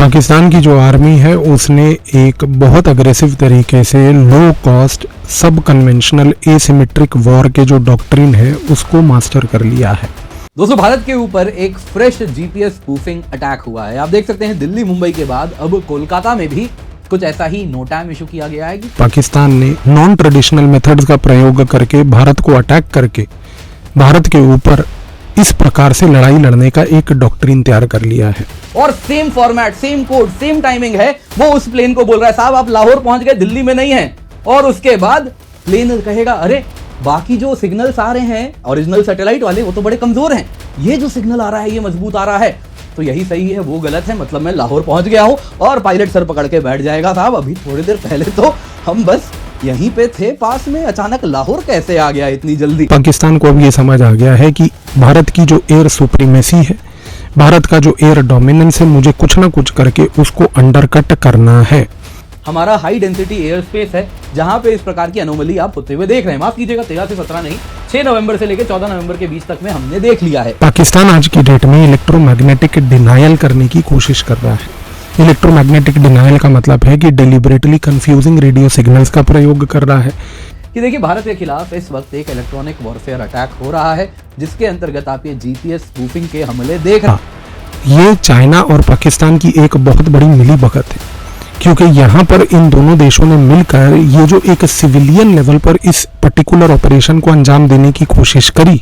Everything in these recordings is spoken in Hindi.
पाकिस्तान की जो आर्मी है उसने एक बहुत अग्रेसिव तरीके से लो कॉस्ट सब कन्वेंशनल एसिमेट्रिक वॉर के जो डॉक्ट्रिन है उसको मास्टर कर लिया है। दोस्तों, भारत के ऊपर एक फ्रेश जीपीएस स्पूफिंग अटैक हुआ है। आप देख सकते हैं दिल्ली मुंबई के बाद अब कोलकाता में भी कुछ ऐसा ही नो टाइम इशू किया गया है कि पाकिस्तान ने नॉन ट्रेडिशनल मेथड्स का प्रयोग करके भारत को अटैक करके भारत के ऊपर इस प्रकार से लड़ाई लड़ने का एक डॉक्ट्रिन तैयार कर लिया है। और same format, same code, same timing है। वो उस प्लेन को बोल रहा है साहब आप लाहौर पहुंच गए, दिल्ली में नहीं है। और उसके बाद प्लेन कहेगा अरे बाकी जो सिग्नल्स आ रहे हैं ओरिजिनल सैटेलाइट वाले वो तो बड़े कमजोर हैं, ये जो सिग्नल आ रहा है ये मजबूत आ रहा है, तो यही सही है वो गलत है, मतलब मैं लाहौर पहुंच गया हूं। और पायलट सर पकड़ के बैठ जाएगा साहब अभी थोड़ी देर पहले तो हम बस यहीं पे थे पास में, अचानक लाहौर कैसे आ गया इतनी जल्दी। पाकिस्तान को अब ये समझ आ गया है कि भारत की जो एयर सुप्रीमेसी है, भारत का जो एयर डोमिनेंस है, मुझे कुछ ना कुछ करके उसको अंडरकट करना है। हमारा हाई डेंसिटी एयर स्पेस है जहां पे इस प्रकार की अनोमली आप होते हुए देख रहे हैं। माफ कीजिएगा 13 से 17 नहीं, 6 नवंबर से लेकर 14 नवंबर के बीच तक में हमने देख लिया है। पाकिस्तान आज की डेट में इलेक्ट्रोमैग्नेटिक डिनायल करने की कोशिश कर रहा है। इलेक्ट्रोमैग्नेटिक डिनायल का मतलब है कि डेलिबरेटली कंफ्यूजिंग रेडियो सिग्नल्स का प्रयोग कर रहा है। कि देखिए भारत के खिलाफ इस वक्त एक इलेक्ट्रॉनिक वॉरफेयर अटैक हो रहा है जिसके अंतर्गत आप ये जीपीएस स्पूफिंग के हमले देख रहे हैं। ये चाइना और पाकिस्तान की एक बहुत बड़ी मिलीभगत है, क्योंकि यहाँ पर इन दोनों देशों ने मिलकर ये जो एक सिविलियन लेवल पर इस पर्टिकुलर ऑपरेशन को अंजाम देने की कोशिश करी,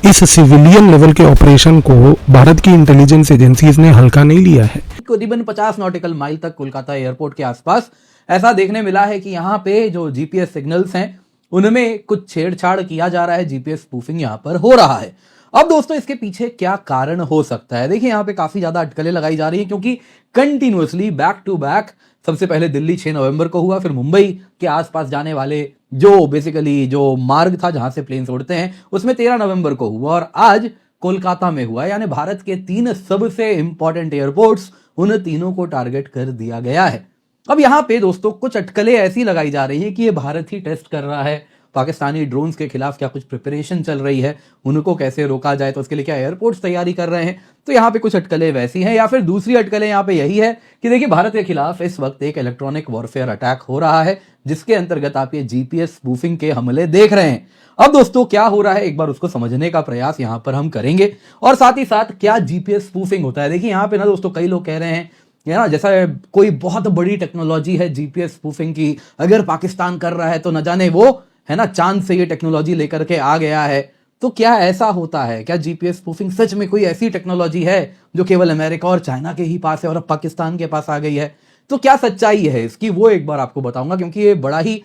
इस सिविलियन लेवल के ऑपरेशन को भारत की इंटेलिजेंस एजेंसीज ने हल्का नहीं लिया है। करीबन 50 नॉटिकल माइल तक कोलकाता एयरपोर्ट के आसपास ऐसा देखने मिला है कि यहाँ पे जो जीपीएस सिग्नल्स हैं उनमें कुछ छेड़छाड़ किया जा रहा है, जीपीएस स्पूफिंग यहाँ पर हो रहा है। अब दोस्तों इसके पीछे क्या कारण हो सकता है? देखिए यहाँ पे काफी ज्यादा अटकलें लगाई जा रही है क्योंकि कंटिन्यूअसली बैक टू बैक सबसे पहले दिल्ली 6 नवंबर को हुआ, फिर मुंबई के आसपास जाने वाले जो बेसिकली जो मार्ग था जहां से प्लेन्स उड़ते हैं उसमें 13 नवंबर को हुआ और आज कोलकाता में हुआ। यानी भारत के 3 सबसे इंपॉर्टेंट एयरपोर्ट्स, उन तीनों को टारगेट कर दिया गया है। अब यहाँ पे दोस्तों कुछ अटकलें ऐसी लगाई जा रही है कि ये भारत ही टेस्ट कर रहा है, पाकिस्तानी ड्रोन्स के खिलाफ क्या कुछ प्रिपरेशन चल रही है, उनको कैसे रोका जाए, तो उसके लिए क्या एयरपोर्ट्स तैयारी कर रहे हैं। तो यहाँ पे कुछ अटकलें वैसी हैं, या फिर दूसरी अटकलें यहाँ पे यही है कि देखिए भारत के खिलाफ इस वक्त एक इलेक्ट्रॉनिक वॉरफेयर अटैक हो रहा है जिसके अंतर्गत आप ये जीपीएस स्पूफिंग के हमले देख रहे हैं। अब दोस्तों क्या हो रहा है एक बार उसको समझने का प्रयास यहाँ पर हम करेंगे और साथ ही साथ क्या जीपीएस स्पूफिंग होता है। देखिए यहाँ पे ना दोस्तों कई लोग कह रहे हैं ना जैसा कोई बहुत बड़ी टेक्नोलॉजी है जीपीएस स्पूफिंग की, अगर पाकिस्तान कर रहा है तो न जाने वो है ना चांद से ये टेक्नोलॉजी लेकर के आ गया है। तो क्या ऐसा होता है? क्या जीपीएस स्पूफिंग सच में कोई ऐसी टेक्नोलॉजी है जो केवल अमेरिका और चाइना के ही पास है और अब पाकिस्तान के पास आ गई है? तो क्या सच्चाई है इसकी वो एक बार आपको बताऊंगा, क्योंकि ये बड़ा ही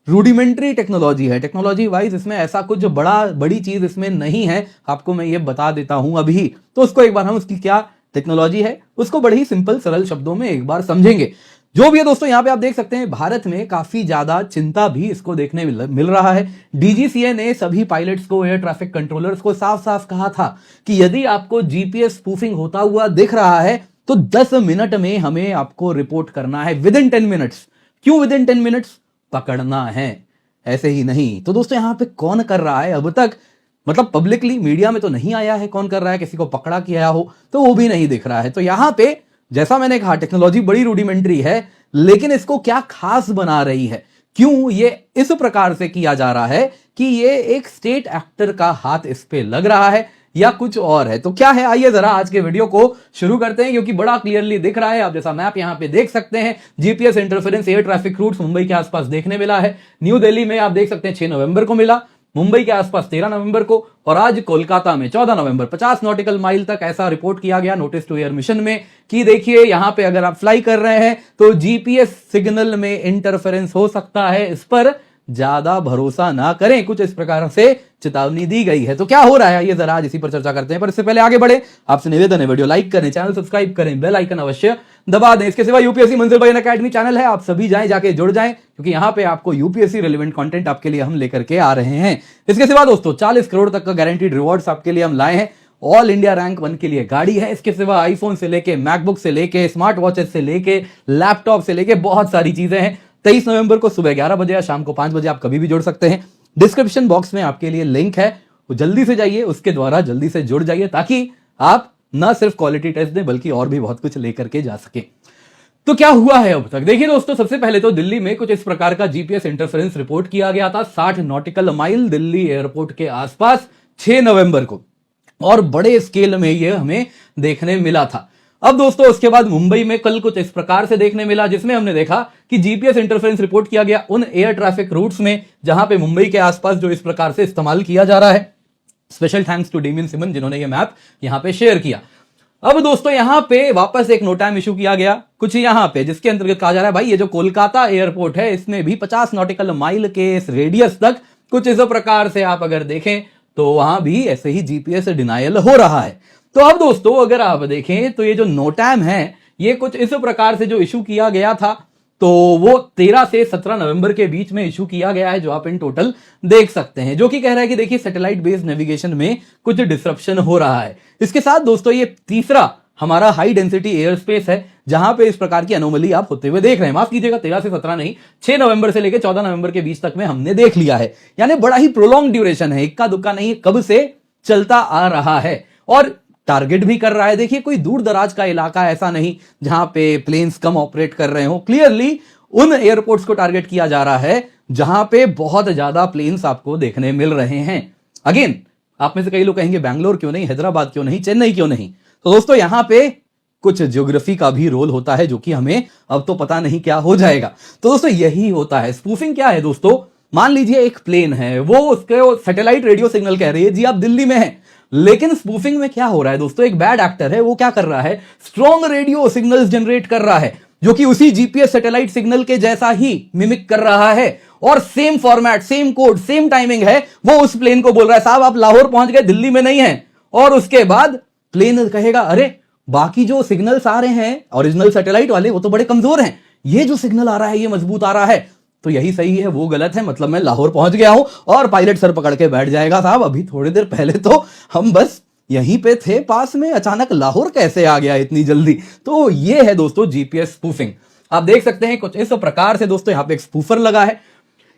रूडिमेंट्री टेक्नोलॉजी है। टेक्नोलॉजी वाइज इसमें ऐसा कुछ जो बड़ी चीज इसमें नहीं है, आपको मैं ये बता देता हूं अभी। तो उसको एक बार हम उसकी क्या टेक्नोलॉजी है उसको बड़े ही सिंपल सरल शब्दों में एक बार समझेंगे। जो भी है दोस्तों यहाँ पे आप देख सकते हैं भारत में काफी ज्यादा चिंता भी इसको देखने मिल रहा है। डीजीसीए ने सभी पायलट्स को, एयर ट्रैफिक कंट्रोलर्स को साफ साफ कहा था कि यदि आपको जीपीएस स्पूफिंग होता हुआ दिख रहा है तो 10 मिनट में हमें आपको रिपोर्ट करना है, विद इन 10 मिनट्स। क्यों विद इन 10 मिनट्स? पकड़ना है, ऐसे ही नहीं। तो दोस्तों यहाँ पे कौन कर रहा है अब तक, मतलब पब्लिकली मीडिया में तो नहीं आया है कौन कर रहा है, किसी को पकड़ा किया हो तो वो भी नहीं दिख रहा है। तो यहां पे जैसा मैंने कहा टेक्नोलॉजी बड़ी रूडिमेंट्री है, लेकिन इसको क्या खास बना रही है, क्यों ये इस प्रकार से किया जा रहा है कि ये एक स्टेट एक्टर का हाथ इस पे लग रहा है या कुछ और है? तो क्या है, आइए जरा आज के वीडियो को शुरू करते हैं, क्योंकि बड़ा क्लियरली दिख रहा है। आप जैसा मैप यहां पे देख सकते हैं, GPS interference air traffic routes Mumbai के आसपास देखने मिला है। न्यू दिल्ली में आप देख सकते हैं 6 नवंबर को मिला, मुंबई के आसपास 13 नवंबर को, और आज कोलकाता में 14 नवंबर 50 नॉटिकल माइल तक ऐसा रिपोर्ट किया गया नोटिस टू एयर मिशन में कि देखिए यहां पे अगर आप फ्लाई कर रहे हैं तो जीपीएस सिग्नल में इंटरफेरेंस हो सकता है, इस पर ज्यादा भरोसा ना करें, कुछ इस प्रकार से चेतावनी दी गई है। तो क्या हो रहा है ये जरा आज इसी पर चर्चा करते हैं, पर इससे पहले आगे बढ़े आपसे निवेदन है वीडियो लाइक करें, चैनल सब्सक्राइब करें, बेल आइकन अवश्य दबा दें। इसके सिवा यूपीएससी मंजिल भाई अकेडमी चैनल है, आप सभी जाके जुड़ जाएं, क्योंकि यहां पे आपको यूपीएससी रिलेवेंट कंटेंट आपके लिए हम लेकर के आ रहे हैं। इसके सिवा दोस्तों 40 करोड़ तक का गारंटीड रिवॉर्ड्स आपके लिए हम लाए हैं। ऑल इंडिया रैंक 1 के लिए गाड़ी है, इसके सिवा आईफोन से लेके मैकबुक से लेके स्मार्ट वॉचेस से लेके लैपटॉप से लेके बहुत सारी चीजें हैं। 23 नवंबर को सुबह 11 बजे या शाम को 5 बजे आप कभी भी जुड़ सकते हैं। डिस्क्रिप्शन बॉक्स में आपके लिए लिंक है, वो जल्दी से जाइए, उसके द्वारा जल्दी से जुड़ जाइए ताकि आप ना सिर्फ क्वालिटी टेस्ट दें बल्कि और भी बहुत कुछ लेकर के जा सके। तो क्या हुआ है अब तक, देखिए दोस्तों, सबसे पहले तो दिल्ली में कुछ इस प्रकार का जीपीएस इंटरफेरेंस रिपोर्ट किया गया था 60 नॉटिकल माइल दिल्ली एयरपोर्ट के आसपास 6 नवंबर को, और बड़े स्केल में यह हमें देखने मिला था। अब दोस्तों उसके बाद मुंबई में कल कुछ इस प्रकार से देखने मिला, जिसमें हमने देखा कि जीपीएस इंटरफेरेंस रिपोर्ट किया गया उन एयर ट्रैफिक रूट्स में जहां पे मुंबई के आसपास जो इस प्रकार से इस्तेमाल किया जा रहा है। स्पेशल थैंक्स टू डेमियन सिमन जिन्होंने ये मैप यहां पे शेयर किया। अब दोस्तों यहां पे वापस एक नोटाम इशू किया गया कुछ यहां पे, जिसके अंतर्गत कहा जा रहा है भाई ये जो कोलकाता एयरपोर्ट है इसमें भी 50 नॉटिकल माइल के इस रेडियस तक कुछ इस प्रकार से आप अगर देखें तो वहां भी ऐसे ही जीपीएस डिनायल हो रहा है। तो अब दोस्तों अगर आप देखें तो ये जो नोटैम है ये कुछ इस प्रकार से जो इशू किया गया था तो वो 13 से 17 नवंबर के बीच में इशू किया गया है, जो आप इन टोटल देख सकते हैं, जो कि कह रहा है कि देखिए सैटेलाइट बेस्ड नेविगेशन में कुछ डिसरप्शन हो रहा है। इसके साथ दोस्तों ये तीसरा हमारा हाई डेंसिटी एयर स्पेस है जहां पे इस प्रकार की अनोमली आप होते हुए देख रहे हैं। माफ कीजिएगा 13 से 17 नहीं, 6 नवंबर से लेकर 14 नवंबर के बीच तक में हमने देख लिया है, यानी बड़ा ही प्रोलॉन्ग ड्यूरेशन है, इक्का दुक्का नहीं, कब से चलता आ रहा है और टारगेट भी कर रहा है। देखिए कोई दूर दराज का इलाका ऐसा नहीं जहां पे प्लेन्स कम ऑपरेट कर रहे हो, क्लियरली उन एयरपोर्ट्स को टारगेट किया जा रहा है जहां पे बहुत ज्यादा प्लेन्स आपको देखने मिल रहे हैं। अगेन आप में से कई लोग कहेंगे बैंगलोर क्यों नहीं, हैदराबाद क्यों नहीं, चेन्नई क्यों नहीं, तो दोस्तों यहां पे कुछ ज्योग्राफी का भी रोल होता है जो कि हमें अब तो पता नहीं क्या हो जाएगा। तो दोस्तों यही होता है। स्पूफिंग क्या है दोस्तों, मान लीजिए एक प्लेन है, वो उसके सैटेलाइट रेडियो सिग्नल कह रही है जी आप दिल्ली में हैं, लेकिन स्पूफिंग में क्या हो रहा है दोस्तों, एक बैड एक्टर है, वो क्या कर रहा है, स्ट्रॉन्ग रेडियो सिग्नल्स जनरेट कर रहा है जो कि उसी जीपीएस सैटेलाइट सिग्नल के जैसा ही मिमिक कर रहा है, और same format, same code, same timing है। वो उस प्लेन को बोल रहा है साहब आप लाहौर पहुंच गए, दिल्ली में नहीं है, और उसके बाद प्लेन कहेगा अरे बाकी जो सिग्नल्स आ रहे हैं ओरिजिनल सैटेलाइट वाले वो तो बड़े कमजोर हैं, ये जो सिग्नल आ रहा है ये मजबूत आ रहा है, तो यही सही है वो गलत है, मतलब मैं लाहौर पहुंच गया हूं, और पायलट सर पकड़ के बैठ जाएगा साहब अभी थोड़ी देर पहले तो हम बस यहीं पे थे पास में, अचानक लाहौर कैसे आ गया इतनी जल्दी। तो ये है दोस्तों जीपीएस स्पूफिंग। आप देख सकते हैं कुछ इस प्रकार से दोस्तों यहां पे एक स्पूफर लगा है,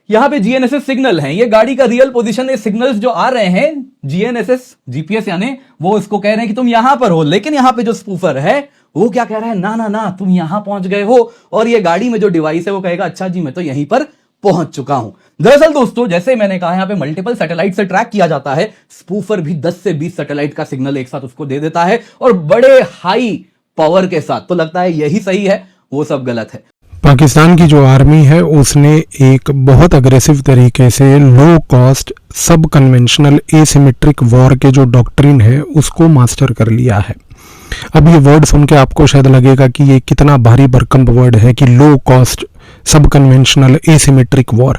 यहां पे जीएनएसएस सिग्नल है, ये गाड़ी का रियल पोजीशन, ये सिग्नल्स जो आ रहे हैं जीएनएसएस जीपीएस यानी वो इसको कह रहे हैं कि तुम यहां पर हो, लेकिन यहां पे जो स्पूफर है वो क्या कह रहा है, ना ना ना तुम यहां पहुंच गए हो, और ये गाड़ी में जो डिवाइस है वो कहेगा अच्छा जी मैं तो यहीं पर पहुंच चुका हूं। दरअसल दोस्तों जैसे मैंने कहा यहां पे मल्टीपल सैटेलाइट से ट्रैक किया जाता है, स्पूफर भी 10 से 20 सैटेलाइट का सिग्नल एक साथ उसको दे देता है और बड़े हाई पावर के साथ, तो लगता है यही सही है, वो सब गलत है। पाकिस्तान की जो आर्मी है उसने एक बहुत अग्रेसिव तरीके से लो कॉस्ट सब कन्वेंशनल एसिमेट्रिक वॉर के जो डॉक्ट्रिन है उसको मास्टर कर लिया है। अब ये वर्ड सुन के आपको शायद लगेगा कि ये कितना भारी भरकम वर्ड है कि लो कॉस्ट सब कन्वेंशनल एसिमेट्रिक वॉर,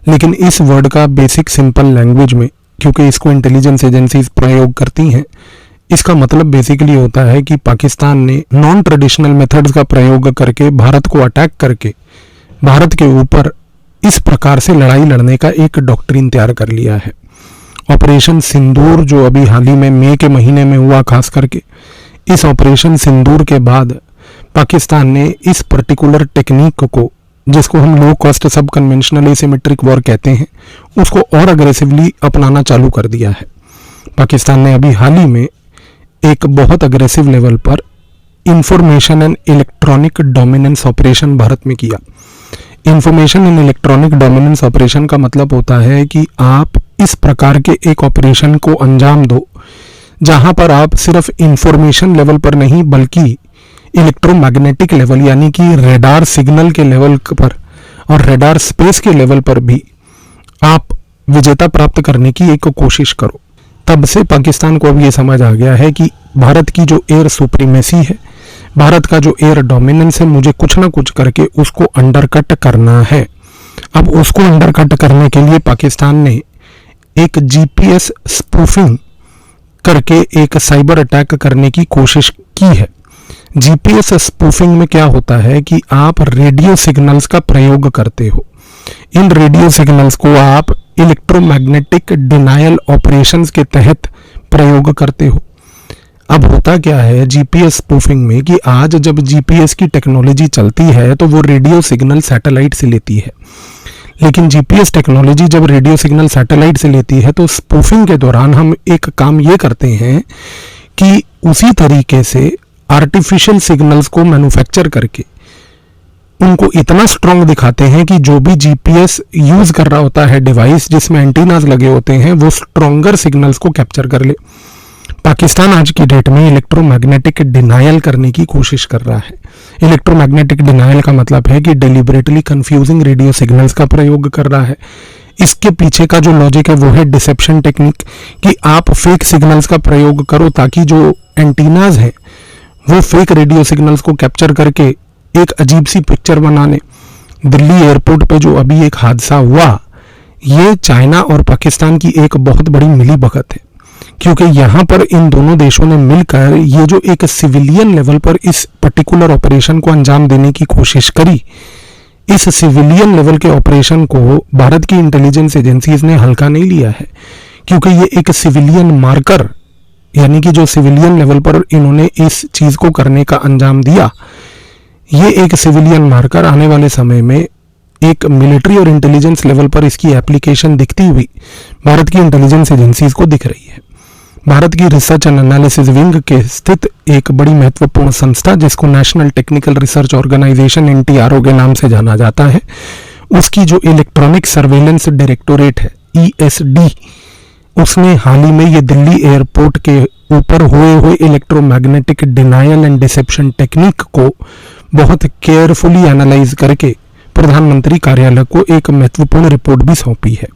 लेकिन इस वर्ड का बेसिक सिंपल लैंग्वेज में, क्योंकि इसको इंटेलिजेंस एजेंसीज प्रयोग करती हैं, इसका मतलब बेसिकली होता है कि पाकिस्तान ने नॉन ट्रेडिशनल मेथड्स का प्रयोग करके भारत को अटैक करके भारत के ऊपर इस प्रकार से लड़ाई लड़ने का एक डॉक्ट्रिन तैयार कर लिया है। ऑपरेशन सिंदूर जो अभी हाल ही में मई के महीने में हुआ, खास करके इस ऑपरेशन सिंदूर के बाद पाकिस्तान ने इस पर्टिकुलर टेक्निक को, जिसको हम लो कॉस्ट सब कन्वेंशनल एसिमेट्रिक वॉर कहते हैं, उसको और अग्रेसिवली अपनाना चालू कर दिया है। पाकिस्तान ने अभी हाल ही में एक बहुत अग्रेसिव लेवल पर information and electronic dominance operation Bharat में किया। Information and electronic dominance operation का मतलब होता है कि आप इस प्रकार के एक ऑपरेशन को अंजाम दो जहां पर आप सिर्फ इंफॉर्मेशन लेवल पर नहीं बल्कि इलेक्ट्रोमैग्नेटिक लेवल यानी कि रेडार सिग्नल के लेवल पर और रेडार स्पेस के लेवल पर भी आप विजेता प्राप्त करने की एक कोशिश करो। तब से पाकिस्तान को अब ये समझ आ गया है कि भारत की जो एयर सुप्रीमेसी है, भारत का जो एयर डोमिनेंस है, मुझे कुछ ना कुछ करके उसको अंडरकट करना है। अब उसको अंडरकट करने के लिए पाकिस्तान ने एक जीपीएस स्पूफिंग करके एक साइबर अटैक करने की कोशिश की है। जीपीएस स्पूफिंग में क्या होता है कि आप रेडियो सिग्नल्स का प्रयोग करते हो, इन रेडियो सिग्नल्स को आप इलेक्ट्रोमैग्नेटिक डिनायल ऑपरेशंस के तहत प्रयोग करते हो। अब होता क्या है जीपीएस स्पूफिंग में कि आज जब जीपीएस की टेक्नोलॉजी चलती है तो वो रेडियो सिग्नल सैटेलाइट से लेती है, लेकिन जीपीएस टेक्नोलॉजी जब रेडियो सिग्नल सैटेलाइट से लेती है तो स्पूफिंग के दौरान हम एक काम ये करते हैं कि उसी तरीके से आर्टिफिशियल सिग्नल्स को मैन्युफैक्चर करके उनको इतना स्ट्रांग दिखाते हैं कि जो भी जीपीएस यूज कर रहा होता है डिवाइस जिसमें एंटीनाज लगे होते हैं वो स्ट्रॉन्गर सिग्नल्स को कैप्चर कर ले। पाकिस्तान आज की डेट में इलेक्ट्रोमैग्नेटिक डिनायल करने की कोशिश कर रहा है। इलेक्ट्रोमैग्नेटिक डिनायल का मतलब है कि डेलिबरेटली कंफ्यूजिंग रेडियो सिग्नल्स का प्रयोग कर रहा है। इसके पीछे का जो लॉजिक है वो है डिसेप्शन टेक्निक, कि आप फेक सिग्नल्स का प्रयोग करो ताकि जो एंटीनाज हैं वो फेक रेडियो सिग्नल्स को कैप्चर करके एक अजीब सी पिक्चर बनाने। दिल्ली एयरपोर्ट पे जो अभी एक हादसा हुआ, ये चाइना और पाकिस्तान की एक बहुत बड़ी मिलीभगत है, क्योंकि यहाँ पर इन दोनों देशों ने मिलकर ये जो एक सिविलियन लेवल पर इस पर्टिकुलर ऑपरेशन को अंजाम देने की कोशिश करी, इस सिविलियन लेवल के ऑपरेशन को भारत की इंटेलिजेंस एजेंसीज ने हल्का नहीं लिया है, क्योंकि ये एक सिविलियन मार्कर, यानी कि जो सिविलियन लेवल पर इन्होंने इस चीज को करने का अंजाम दिया, ये एक सिविलियन मार्कर आने वाले समय में एक मिलिट्री और इंटेलिजेंस लेवल पर इसकी एप्लीकेशन दिखती हुई भारत की इंटेलिजेंस एजेंसीज को दिख रही है। भारत की रिसर्च एंड एनालिसिस विंग के स्थित एक बड़ी महत्वपूर्ण संस्था जिसको national technical research organisation NTRO के नाम से जाना जाता है, उसकी जो इलेक्ट्रॉनिक सर्वेलेंस डायरेक्टोरेट है ईएसडी, उसने हाल ही में ये दिल्ली एयरपोर्ट के ऊपर हुए electromagnetic denial and deception technique को बहुत केयरफुली एनालाइज करके प्रधानमंत्री कार्यालय को एक महत्वपूर्ण रिपोर्ट भी सौंपी है।